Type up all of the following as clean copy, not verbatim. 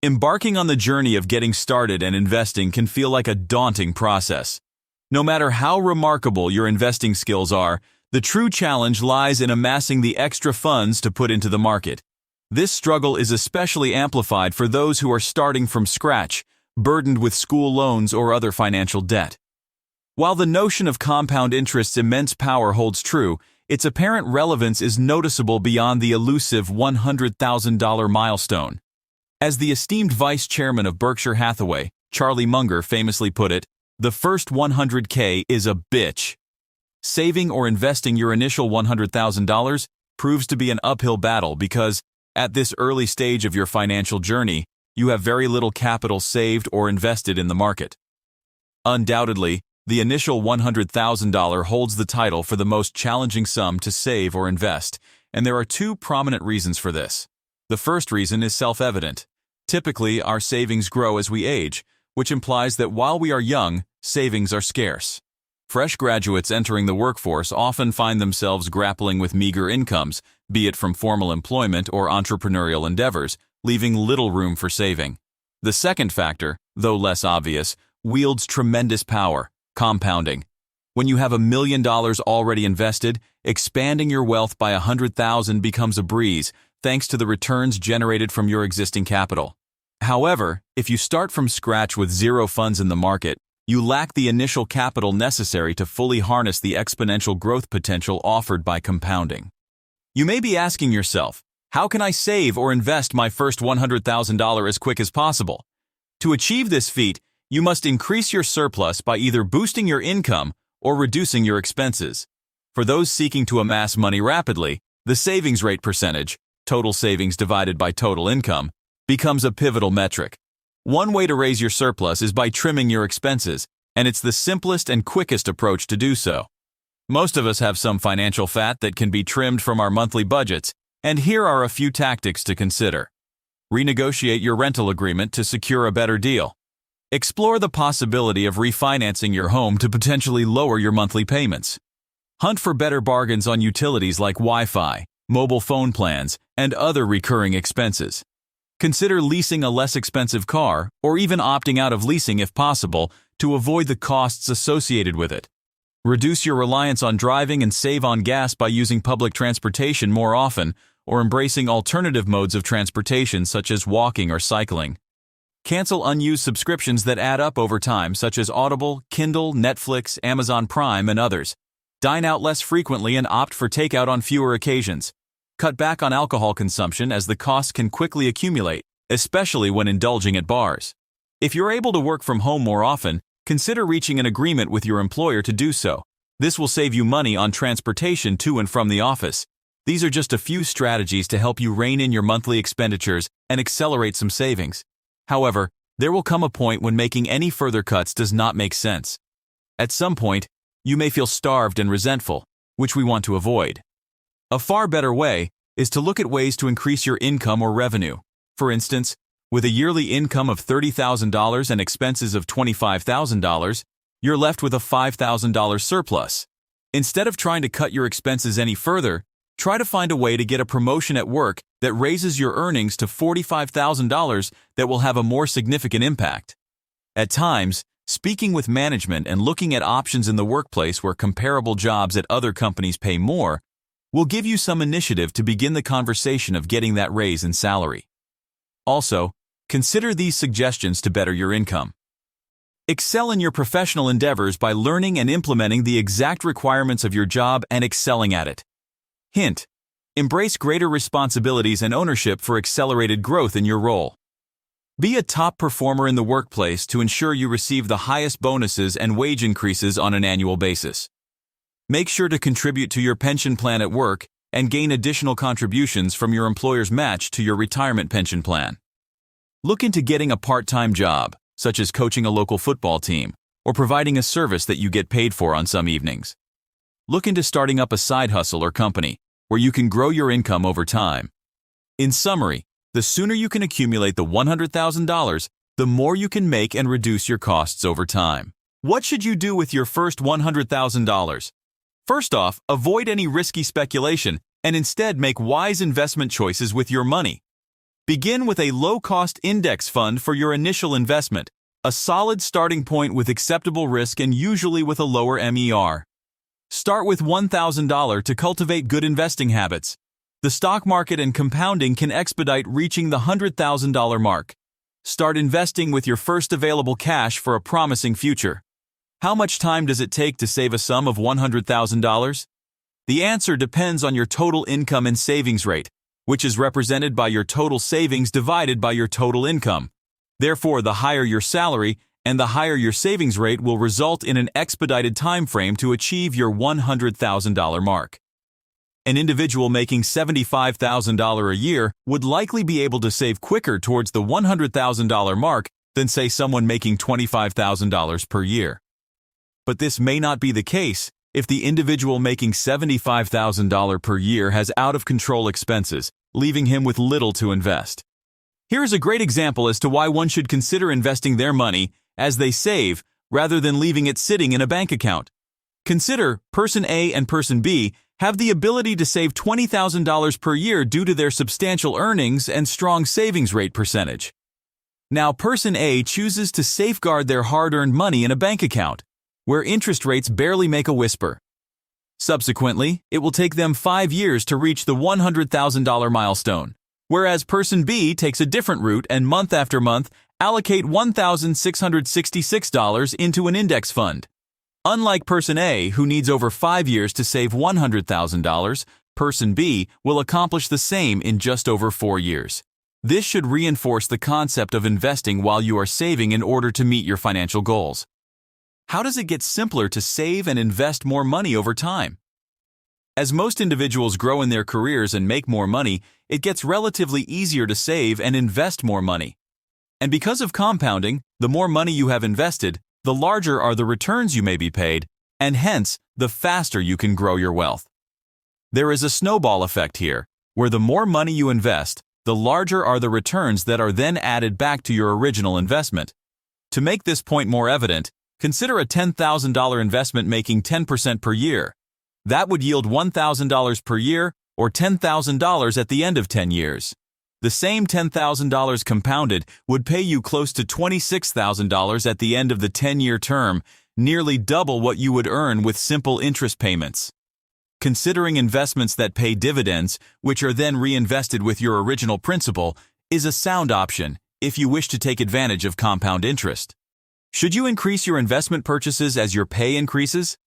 Embarking on the journey of getting started and investing can feel like a daunting process. No matter how remarkable your investing skills are, the true challenge lies in amassing the extra funds to put into the market. This struggle is especially amplified for those who are starting from scratch, burdened with school loans or other financial debt. While the notion of compound interest's immense power holds true, its apparent relevance is noticeable beyond the elusive $100,000 milestone. As the esteemed vice chairman of Berkshire Hathaway, Charlie Munger, famously put it, "The first 100K is a bitch." Saving or investing your initial $100,000 proves to be an uphill battle because, at this early stage of your financial journey, you have very little capital saved or invested in the market. Undoubtedly, the initial $100,000 holds the title for the most challenging sum to save or invest, and there are two prominent reasons for this. The first reason is self-evident. Typically, our savings grow as we age, which implies that while we are young, savings are scarce. Fresh graduates entering the workforce often find themselves grappling with meager incomes, be it from formal employment or entrepreneurial endeavors, leaving little room for saving. The second factor, though less obvious, wields tremendous power: compounding. When you have $1 million already invested, expanding your wealth by $100,000 becomes a breeze, thanks to the returns generated from your existing capital. However, if you start from scratch with zero funds in the market, you lack the initial capital necessary to fully harness the exponential growth potential offered by compounding. You may be asking yourself, how can I save or invest my first $100,000 as quick as possible? To achieve this feat, you must increase your surplus by either boosting your income or reducing your expenses. For those seeking to amass money rapidly, the savings rate percentage, total savings divided by total income, becomes a pivotal metric. One way to raise your surplus is by trimming your expenses, and it's the simplest and quickest approach to do so. Most of us have some financial fat that can be trimmed from our monthly budgets, and here are a few tactics to consider. Renegotiate your rental agreement to secure a better deal. Explore the possibility of refinancing your home to potentially lower your monthly payments. Hunt for better bargains on utilities like Wi-Fi, mobile phone plans, and other recurring expenses. Consider leasing a less expensive car, or even opting out of leasing if possible, to avoid the costs associated with it. Reduce your reliance on driving and save on gas by using public transportation more often, or embracing alternative modes of transportation such as walking or cycling. Cancel unused subscriptions that add up over time, such as Audible, Kindle, Netflix, Amazon Prime, and others. Dine out less frequently and opt for takeout on fewer occasions. Cut back on alcohol consumption as the costs can quickly accumulate, especially when indulging at bars. If you're able to work from home more often, consider reaching an agreement with your employer to do so. This will save you money on transportation to and from the office. These are just a few strategies to help you rein in your monthly expenditures and accelerate some savings. However, there will come a point when making any further cuts does not make sense. At some point, you may feel starved and resentful, which we want to avoid. A far better way is to look at ways to increase your income or revenue. For instance, with a yearly income of $30,000 and expenses of $25,000, you're left with a $5,000 surplus. Instead of trying to cut your expenses any further, try to find a way to get a promotion at work that raises your earnings to $45,000 that will have a more significant impact. At times, speaking with management and looking at options in the workplace where comparable jobs at other companies pay more will give you some initiative to begin the conversation of getting that raise in salary. Also, consider these suggestions to better your income. Excel in your professional endeavors by learning and implementing the exact requirements of your job and excelling at it. Hint: embrace greater responsibilities and ownership for accelerated growth in your role. Be a top performer in the workplace to ensure you receive the highest bonuses and wage increases on an annual basis. Make sure to contribute to your pension plan at work and gain additional contributions from your employer's match to your retirement pension plan. Look into getting a part-time job, such as coaching a local football team or providing a service that you get paid for on some evenings. Look into starting up a side hustle or company where you can grow your income over time. In summary, the sooner you can accumulate the $100,000, the more you can make and reduce your costs over time. What should you do with your first $100,000? First off, avoid any risky speculation and instead make wise investment choices with your money. Begin with a low-cost index fund for your initial investment, a solid starting point with acceptable risk and usually with a lower MER. Start with $1,000 to cultivate good investing habits. The stock market and compounding can expedite reaching the $100,000 mark. Start investing with your first available cash for a promising future. How much time does it take to save a sum of $100,000? The answer depends on your total income and savings rate, which is represented by your total savings divided by your total income. Therefore, the higher your salary and the higher your savings rate will result in an expedited time frame to achieve your $100,000 mark. An individual making $75,000 a year would likely be able to save quicker towards the $100,000 mark than, say, someone making $25,000 per year. But this may not be the case if the individual making $75,000 per year has out-of-control expenses, leaving him with little to invest. Here is a great example as to why one should consider investing their money as they save rather than leaving it sitting in a bank account. Consider Person A and Person B have the ability to save $20,000 per year due to their substantial earnings and strong savings rate percentage. Now, Person A chooses to safeguard their hard-earned money in a bank account, where interest rates barely make a whisper. Subsequently, it will take them 5 years to reach the $100,000 milestone, whereas Person B takes a different route and month after month allocate $1,666 into an index fund. Unlike Person A, who needs over 5 years to save $100,000, Person B will accomplish the same in just over 4 years. This should reinforce the concept of investing while you are saving in order to meet your financial goals. How does it get simpler to save and invest more money over time? As most individuals grow in their careers and make more money, it gets relatively easier to save and invest more money. And because of compounding, the more money you have invested, the larger are the returns you may be paid, and hence, the faster you can grow your wealth. There is a snowball effect here, where the more money you invest, the larger are the returns that are then added back to your original investment. To make this point more evident, consider a $10,000 investment making 10% per year. That would yield $1,000 per year, or $10,000 at the end of 10 years. The same $10,000 compounded would pay you close to $26,000 at the end of the 10-year term, nearly double what you would earn with simple interest payments. Considering investments that pay dividends, which are then reinvested with your original principal, is a sound option if you wish to take advantage of compound interest. Should you increase your investment purchases as your pay increases?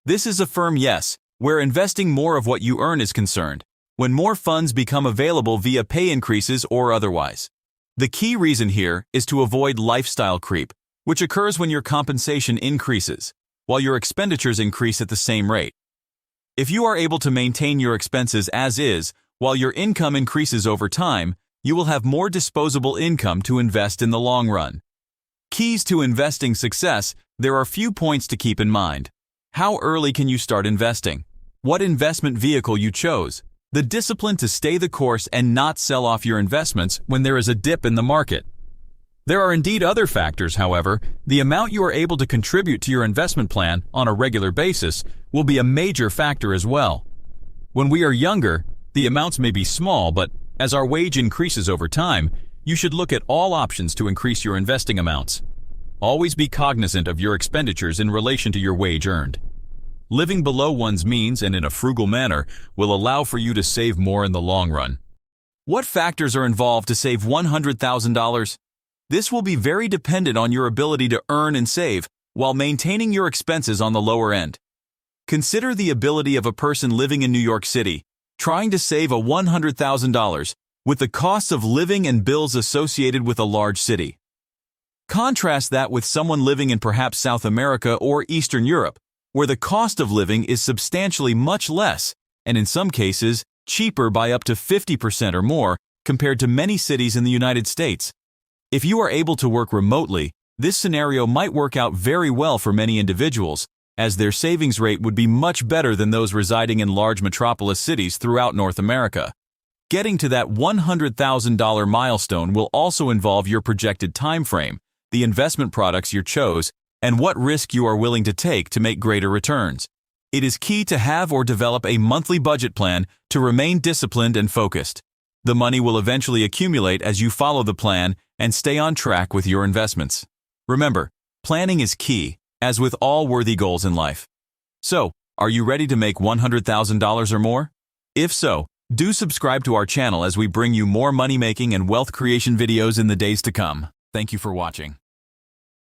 This is a firm yes, where investing more of what you earn is concerned, when more funds become available via pay increases or otherwise. The key reason here is to avoid lifestyle creep, which occurs when your compensation increases, while your expenditures increase at the same rate. If you are able to maintain your expenses as is, while your income increases over time, you will have more disposable income to invest in the long run. Keys to investing success: there are few points to keep in mind. How early can you start investing? What investment vehicle you chose? The discipline to stay the course and not sell off your investments when there is a dip in the market. There are indeed other factors, however. The amount you are able to contribute to your investment plan on a regular basis will be a major factor as well. When we are younger, the amounts may be small, but as our wage increases over time, you should look at all options to increase your investing amounts. Always be cognizant of your expenditures in relation to your wage earned. Living below one's means and in a frugal manner will allow for you to save more in the long run. What factors are involved to save $100,000? This will be very dependent on your ability to earn and save while maintaining your expenses on the lower end. Consider the ability of a person living in New York City, trying to save $100,000 with the costs of living and bills associated with a large city. Contrast that with someone living in perhaps South America or Eastern Europe, where the cost of living is substantially much less, and in some cases, cheaper by up to 50% or more compared to many cities in the United States. If you are able to work remotely, this scenario might work out very well for many individuals, as their savings rate would be much better than those residing in large metropolis cities throughout North America. Getting to that $100,000 milestone will also involve your projected time frame, the investment products you chose, and what risk you are willing to take to make greater returns. It is key to have or develop a monthly budget plan to remain disciplined and focused. The money will eventually accumulate as you follow the plan and stay on track with your investments. Remember, planning is key, as with all worthy goals in life. So, are you ready to make $100,000 or more? If so, do subscribe to our channel as we bring you more money-making and wealth creation videos in the days to come. Thank you for watching.